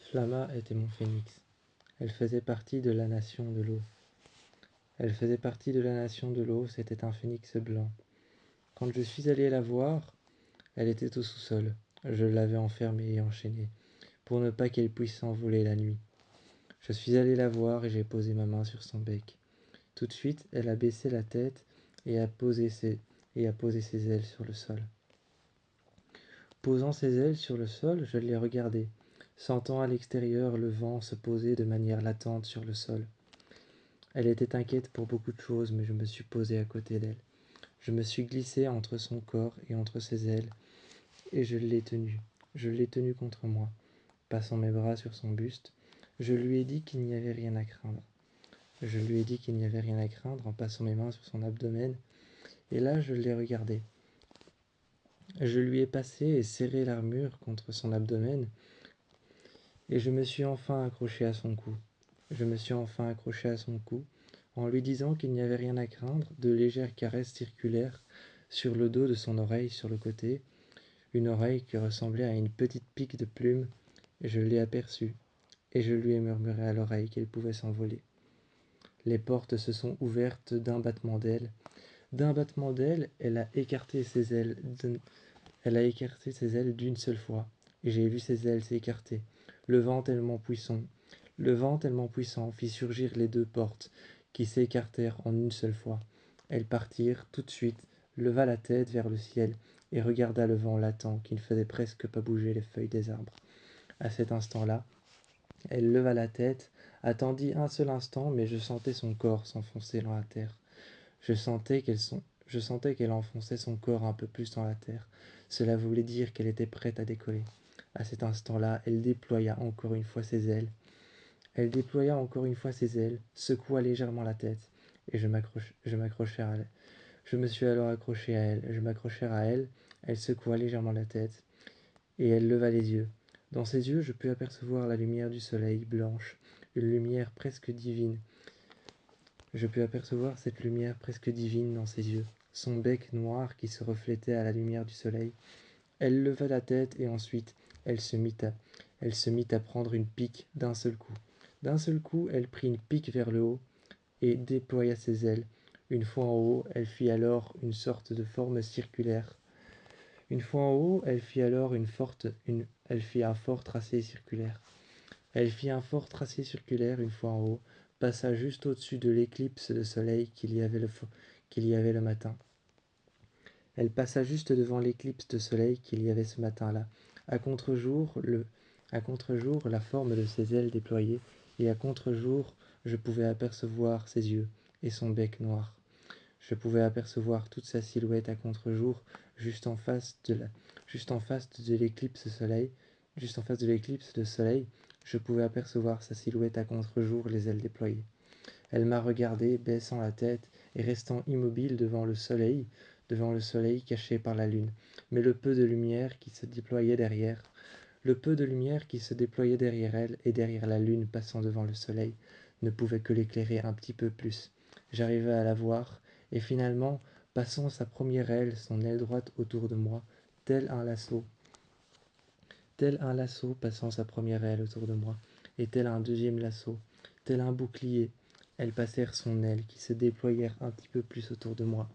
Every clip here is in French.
Flamma était mon phénix. Elle faisait partie de la nation de l'eau. Elle faisait partie de la nation de l'eau, c'était un phénix blanc. Quand je suis allé la voir, elle était au sous-sol. Je l'avais enfermée et enchaînée, pour ne pas qu'elle puisse s'envoler la nuit. Je suis allé la voir et j'ai posé ma main sur son bec. Tout de suite, elle a baissé la tête et a posé ses ailes sur le sol. Posant ses ailes sur le sol, je l'ai regardée, sentant à l'extérieur le vent se poser de manière latente sur le sol. Elle était inquiète pour beaucoup de choses, mais je me suis posé à côté d'elle. Je me suis glissé entre son corps et entre ses ailes, et je l'ai tenue. Je l'ai tenue contre moi, passant mes bras sur son buste. Je lui ai dit qu'il n'y avait rien à craindre. Je lui ai dit qu'il n'y avait rien à craindre en passant mes mains sur son abdomen, et là je l'ai regardée. Je lui ai passé et serré l'armure contre son abdomen, et je me suis enfin accroché à son cou. Je me suis enfin accroché à son cou, en lui disant qu'il n'y avait rien à craindre, de légères caresses circulaires sur le dos de son oreille sur le côté, une oreille qui ressemblait à une petite pique de plumes. Je l'ai aperçue, et je lui ai murmuré à l'oreille qu'elle pouvait s'envoler. Les portes se sont ouvertes d'un battement d'ailes. D'un battement d'ailes, elle a écarté ses ailes d'une seule fois, et j'ai vu ses ailes s'écarter. Le vent tellement puissant fit surgir les deux portes, qui s'écartèrent en une seule fois. Elles partirent tout de suite, leva la tête vers le ciel, et regarda le vent latent qui ne faisait presque pas bouger les feuilles des arbres. À cet instant-là, elle leva la tête, attendit un seul instant, mais je sentais son corps s'enfoncer dans la terre. Je sentais qu'elle enfonçait son corps un peu plus dans la terre. Cela voulait dire qu'elle était prête à décoller. À cet instant-là, elle déploya encore une fois ses ailes. Elle déploya encore une fois ses ailes, secoua légèrement la tête, et je m'accrochai à elle. Je me suis alors accroché à elle. Je m'accrochai à elle. Elle secoua légèrement la tête, et elle leva les yeux. Dans ses yeux, je pus apercevoir la lumière du soleil blanche, une lumière presque divine. Je pus apercevoir cette lumière presque divine dans ses yeux, son bec noir qui se reflétait à la lumière du soleil. Elle leva la tête et ensuite elle se mit à prendre une pique d'un seul coup. D'un seul coup, elle prit une pique vers le haut et déploya ses ailes. Une fois en haut, elle fit alors une sorte de forme circulaire. Une fois en haut, elle fit alors elle fit un fort tracé circulaire. Elle fit un fort tracé circulaire une fois en haut, passa juste au-dessus de l'éclipse de soleil qu'il y avait le matin. Elle passa juste devant l'éclipse de soleil qu'il y avait ce matin-là. À contre-jour, la forme de ses ailes déployées, et à contre-jour, je pouvais apercevoir ses yeux et son bec noir. Je pouvais apercevoir toute sa silhouette à contre-jour, juste en face de l'éclipse soleil, juste en face de l'éclipse de soleil, je pouvais apercevoir sa silhouette à contre-jour, les ailes déployées. Elle m'a regardé, baissant la tête et restant immobile devant le soleil caché par la lune. Mais le peu de lumière qui se déployait derrière elle et derrière la lune passant devant le soleil ne pouvait que l'éclairer un petit peu plus. J'arrivai à la voir, et finalement, passant sa première aile, son aile droite autour de moi, tel un lasso passant sa première aile autour de moi, et tel un deuxième lasso, tel un bouclier, elles passèrent son aile, qui se déployèrent un petit peu plus autour de moi.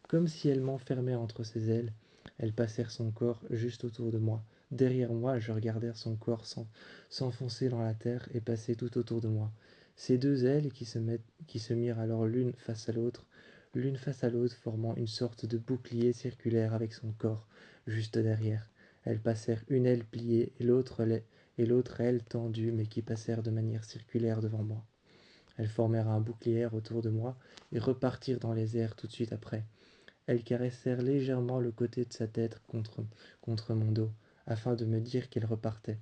Comme si elle m'enfermait entre ses ailes, elles passèrent son corps juste autour de moi. Derrière moi, je regardais son corps s'enfoncer dans la terre et passer tout autour de moi. Ces deux ailes qui se mirent alors l'une face à l'autre, formant une sorte de bouclier circulaire avec son corps juste derrière. Elles passèrent une aile pliée et l'autre aile tendue, mais qui passèrent de manière circulaire devant moi. Elles formèrent un bouclier autour de moi et repartirent dans les airs tout de suite après. Elles caressèrent légèrement le côté de sa tête contre mon dos, afin de me dire qu'elle repartait.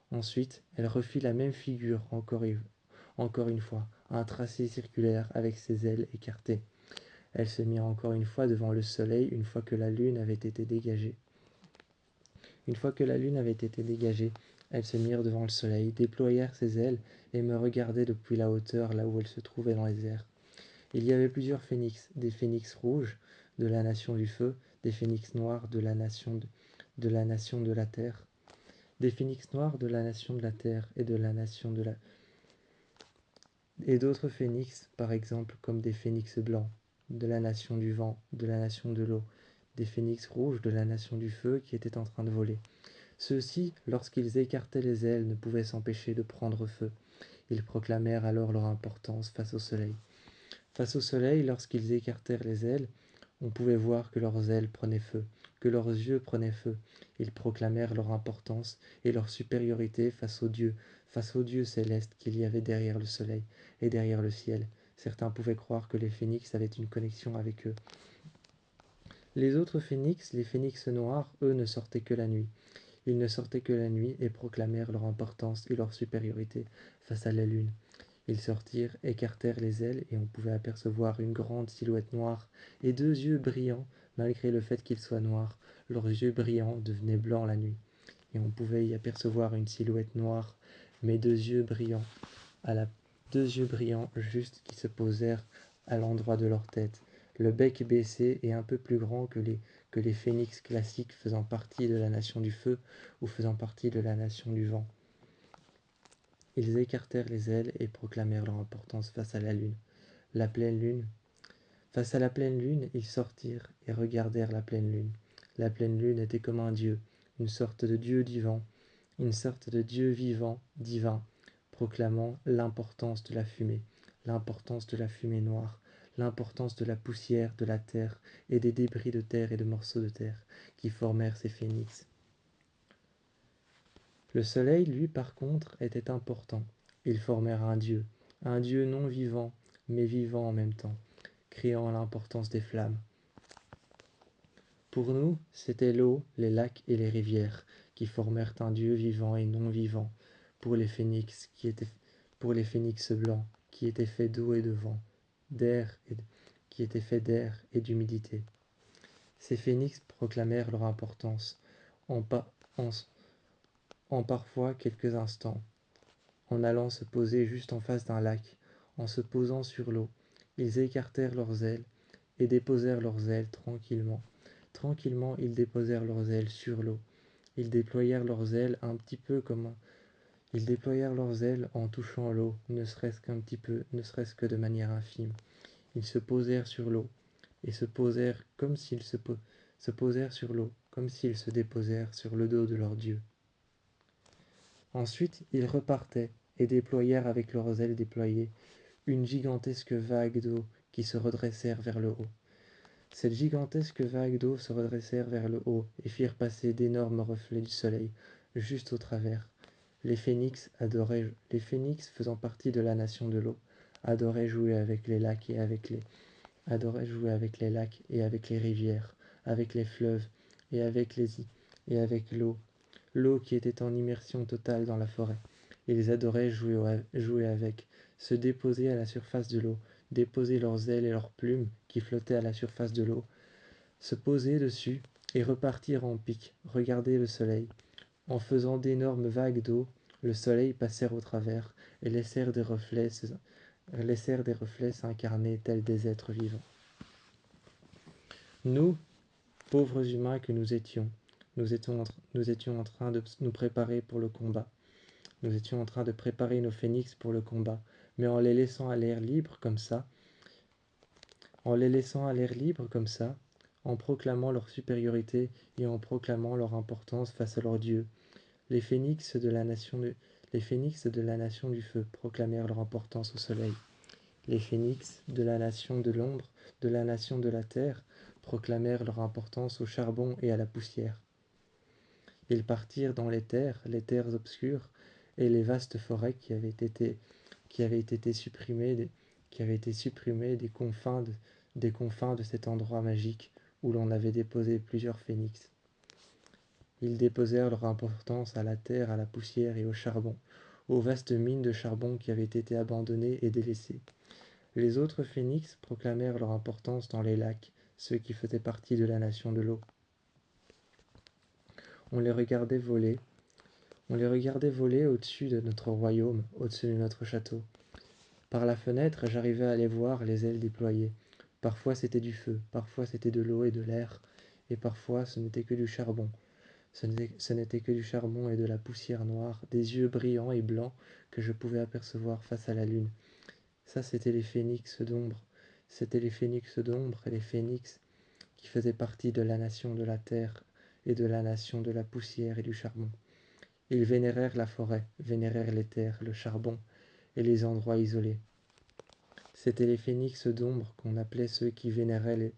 Ensuite, elle refit la même figure encore une fois, un tracé circulaire avec ses ailes écartées. Elles se mirent encore une fois devant le soleil une fois que la lune avait été dégagée. Elles se mirent devant le soleil, déployèrent ses ailes et me regardaient depuis la hauteur là où elles se trouvaient dans les airs. Il y avait plusieurs phénix, des phénix rouges de la nation du feu, des phénix noirs de la nation de la terre. des phénix noirs de la nation de la terre et de la nation de la... et d'autres phénix, par exemple, comme des phénix blancs, de la nation du vent, de la nation de l'eau, des phénix rouges de la nation du feu qui étaient en train de voler. Ceux-ci, lorsqu'ils écartaient les ailes, ne pouvaient s'empêcher de prendre feu. Ils proclamèrent alors leur importance face au soleil. Face au soleil, lorsqu'ils écartèrent les ailes, on pouvait voir que leurs ailes prenaient feu, que leurs yeux prenaient feu. Ils proclamèrent leur importance et leur supériorité face aux dieux célestes qu'il y avait derrière le soleil et derrière le ciel. Certains pouvaient croire que les phénix avaient une connexion avec eux. Les autres phénix, les phénix noirs, eux ne sortaient que la nuit. Ils ne sortaient que la nuit et proclamèrent leur importance et leur supériorité face à la lune. Ils sortirent, écartèrent les ailes et on pouvait apercevoir une grande silhouette noire et deux yeux brillants, malgré le fait qu'ils soient noirs. Leurs yeux brillants devenaient blancs la nuit et on pouvait y apercevoir une silhouette noire, mais deux yeux brillants juste qui se posèrent à l'endroit de leur tête, le bec baissé et un peu plus grand que les phénix classiques faisant partie de la nation du feu ou faisant partie de la nation du vent. Ils écartèrent les ailes et proclamèrent leur importance face à la lune. La pleine lune. Face à la pleine lune, ils sortirent et regardèrent la pleine lune. La pleine lune était comme un dieu, une sorte de dieu divin, une sorte de dieu vivant, divin, proclamant l'importance de la fumée noire, l'importance de la poussière, de la terre et des débris de terre et de morceaux de terre qui formèrent ces phénix. Le soleil, lui, par contre, était important. Ils formèrent un dieu non vivant, mais vivant en même temps, créant l'importance des flammes. Pour nous, c'était l'eau, les lacs et les rivières qui formèrent un dieu vivant et non vivant, pour les phénix blancs, qui étaient faits d'eau et de vent, qui étaient faits d'air et d'humidité. Ces phénix proclamèrent leur importance en, en, en parfois quelques instants, en allant se poser juste en face d'un lac, en se posant sur l'eau. Ils écartèrent leurs ailes et déposèrent leurs ailes tranquillement. Tranquillement, ils déposèrent leurs ailes sur l'eau. Ils déployèrent leurs ailes un petit peu comme un... Ils déployèrent leurs ailes en touchant l'eau, ne serait-ce qu'un petit peu, ne serait-ce que de manière infime. Ils se posèrent sur l'eau et se posèrent comme s'ils se posèrent sur l'eau, comme s'ils se déposèrent sur le dos de leur Dieu. Ensuite, ils repartaient et déployèrent avec leurs ailes déployées une gigantesque vague d'eau qui se redressèrent vers le haut. Cette gigantesque vague d'eau se redressèrent vers le haut et firent passer d'énormes reflets du soleil juste au travers. Les phénix faisant partie de la nation de l'eau, adoraient jouer avec les lacs et avec les rivières, avec les fleuves et et avec l'eau qui était en immersion totale dans la forêt. Ils adoraient jouer avec, se déposer à la surface de l'eau, déposer leurs ailes et leurs plumes qui flottaient à la surface de l'eau, se poser dessus et repartir en pique, regarder le soleil. En faisant d'énormes vagues d'eau, le soleil passèrent au travers et laissèrent des reflets s'incarner tels des êtres vivants. Nous, pauvres humains que nous étions en train de nous préparer pour le combat. Nous étions en train de préparer nos phénix pour le combat, mais en les laissant à l'air libre comme ça, en proclamant leur supériorité et en proclamant leur importance face à leur Dieu, les phénix de la nation du feu proclamèrent leur importance au soleil. Les phénix de la nation de l'ombre, de la nation de la terre, proclamèrent leur importance au charbon et à la poussière. Ils partirent dans les terres obscures, et les vastes forêts qui avaient été supprimées des confins de cet endroit magique où l'on avait déposé plusieurs phénix. Ils déposèrent leur importance à la terre, à la poussière et au charbon, aux vastes mines de charbon qui avaient été abandonnées et délaissées. Les autres phénix proclamèrent leur importance dans les lacs, ceux qui faisaient partie de la nation de l'eau. On les regardait voler au-dessus de notre royaume, au-dessus de notre château. Par la fenêtre, j'arrivais à les voir, les ailes déployées. Parfois c'était du feu, parfois c'était de l'eau et de l'air, et parfois ce n'était que du charbon. Ce n'était que du charbon et de la poussière noire, des yeux brillants et blancs que je pouvais apercevoir face à la lune. Ça, c'était les phénix d'ombre. C'étaient les phénix d'ombre et les phénix qui faisaient partie de la nation de la terre et de la nation de la poussière et du charbon. Ils vénérèrent la forêt, vénérèrent les terres, le charbon et les endroits isolés. C'étaient les phénix d'ombre qu'on appelait ceux qui vénéraient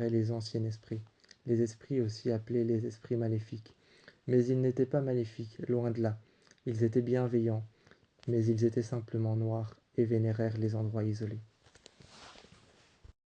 les anciens esprits. Les esprits aussi appelés les esprits maléfiques. Mais ils n'étaient pas maléfiques, loin de là. Ils étaient bienveillants, mais ils étaient simplement noirs et vénérèrent les endroits isolés.